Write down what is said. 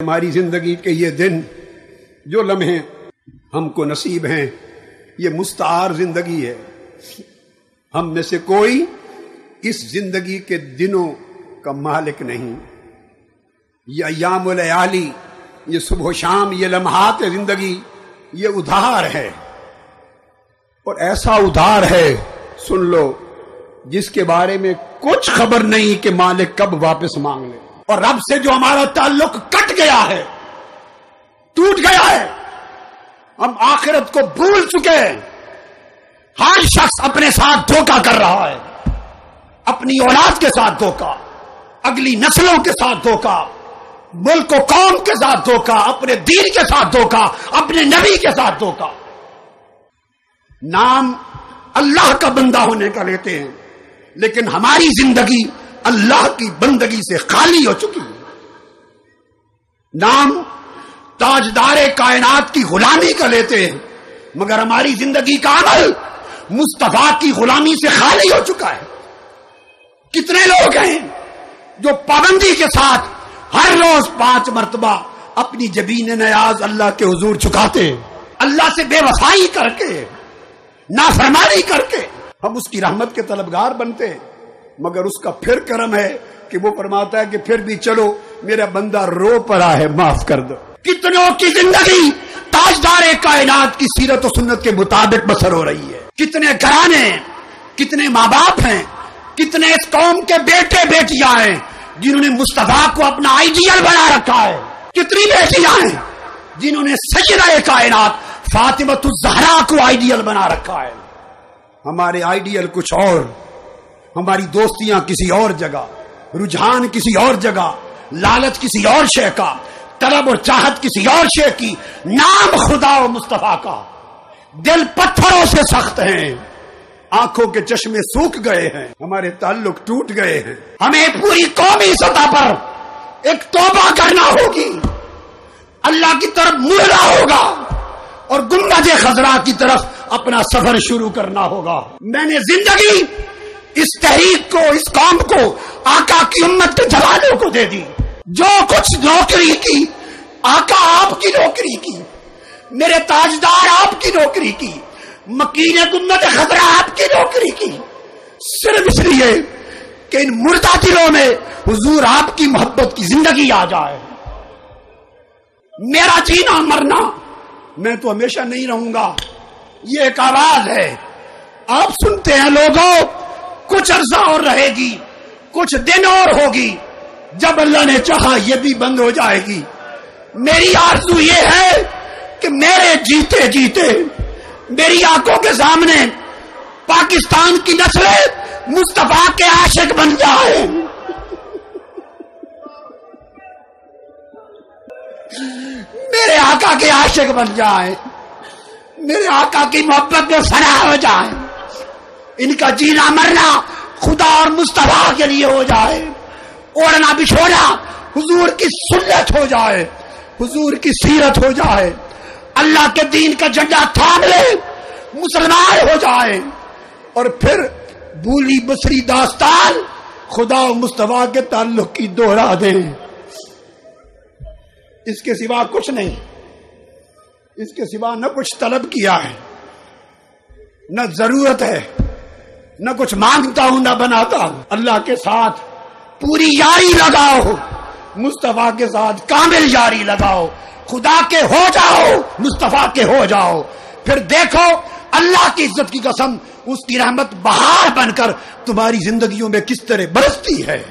ہماری زندگی کے یہ دن جو لمحے ہم کو نصیب ہیں یہ مستعار زندگی ہے. ہم میں سے کوئی اس زندگی کے دنوں کا مالک نہیں. یہ ایام و لیالی، یہ صبح و شام، یہ لمحات زندگی، یہ ادھار ہے. اور ایسا ادھار ہے، سن لو، جس کے بارے میں کچھ خبر نہیں کہ مالک کب واپس مانگ لے. اور رب سے جو ہمارا تعلق کٹ گیا ہے، ٹوٹ گیا ہے، ہم آخرت کو بھول چکے ہیں. ہر شخص اپنے ساتھ دھوکہ کر رہا ہے، اپنی اولاد کے ساتھ دھوکہ، اگلی نسلوں کے ساتھ دھوکہ، ملک و قوم کے ساتھ دھوکہ، اپنے دین کے ساتھ دھوکہ، اپنے نبی کے ساتھ دھوکہ. نام اللہ کا بندہ ہونے کا لیتے ہیں، لیکن ہماری زندگی اللہ کی بندگی سے خالی ہو چکی ہے. نام تاجدار کائنات کی غلامی کا لیتے ہیں، مگر ہماری زندگی کا عمل مصطفیٰ کی غلامی سے خالی ہو چکا ہے. کتنے لوگ ہیں جو پابندی کے ساتھ ہر روز 5 مرتبہ اپنی جبین نیاز اللہ کے حضور چکاتے ہیں، اللہ سے بے وفائی کر کے، نافرمانی کر کے. ہم اس کی رحمت کے طلبگار بنتے ہیں، مگر اس کا پھر کرم ہے کہ وہ فرماتا ہے کہ پھر بھی چلو میرا بندہ رو پڑا ہے، معاف کر دو. کتنوں کی زندگی تاجدار کائنات کی سیرت و سنت کے مطابق بسر ہو رہی ہے. کتنے گھرانے ہیں، کتنے ماں باپ ہیں، کتنے اس قوم کے بیٹے بیٹیاں ہیں جنہوں نے مصطفیٰ کو اپنا آئیڈیل بنا رکھا ہے. کتنی بیٹیاں ہیں جنہوں نے سیدہ کائنات فاطمہ الزہرا کو آئیڈیل بنا رکھا ہے. ہمارے آئیڈیل کچھ اور، ہماری دوستیاں کسی اور جگہ، رجحان کسی اور جگہ، لالچ کسی اور شے کا، طلب اور چاہت کسی اور شے کی. نام خدا و مصطفیٰ کا. دل پتھروں سے سخت ہیں، آنکھوں کے چشمے سوکھ گئے ہیں، ہمارے تعلق ٹوٹ گئے ہیں. ہمیں پوری قومی سطح پر ایک توبہ کرنا ہوگی، اللہ کی طرف مڑنا ہوگا اور گنبد خضرا کی طرف اپنا سفر شروع کرنا ہوگا. میں نے زندگی اس تحریک کو، اس قوم کو، آقا کی امت کے جوانوں کو دے دی. جو کچھ نوکری کی، آقا آپ کی نوکری کی، میرے تاجدار آپ کی نوکری کی، مکین گنبد خضرا آپ کی نوکری کی، صرف اس لیے کہ ان مردہ دلوں میں حضور آپ کی محبت کی زندگی آ جائے. میرا جینا مرنا، میں تو ہمیشہ نہیں رہوں گا، یہ ایک آواز ہے. آپ سنتے ہیں لوگوں، کچھ عرصہ اور رہے گی، کچھ دن اور ہوگی، جب اللہ نے چاہا یہ بھی بند ہو جائے گی. میری آرزو یہ ہے کہ میرے جیتے جیتے میری آنکھوں کے سامنے پاکستان کی نسلیں مصطفیٰ کے عاشق بن جائیں. میرے آقا کے عاشق بن جائیں، میرے آقا کی محبت میں فنا ہو جائیں، ان کا جینا مرنا خدا اور مصطفیٰ کے لیے ہو جائے. اوڑھنا بچھوڑنا حضور کی سنت ہو جائے، حضور کی سیرت ہو جائے، اللہ کے دین کا جھنڈا تھام لے، مسلمان ہو جائے، اور پھر بھولی بسری داستان خدا و مصطفیٰ کے تعلق کی دوہرا دیں. اس کے سوا کچھ نہیں، اس کے سوا نہ کچھ طلب کیا ہے، نہ ضرورت ہے، نہ کچھ مانگتا ہوں نہ بناتا ہوں. اللہ کے ساتھ پوری یاری لگاؤ، مصطفیٰ کے ساتھ کامل یاری لگاؤ، خدا کے ہو جاؤ، مصطفیٰ کے ہو جاؤ. پھر دیکھو اللہ کی عزت کی قسم، اس کی رحمت بہار بن کر تمہاری زندگیوں میں کس طرح برستی ہے.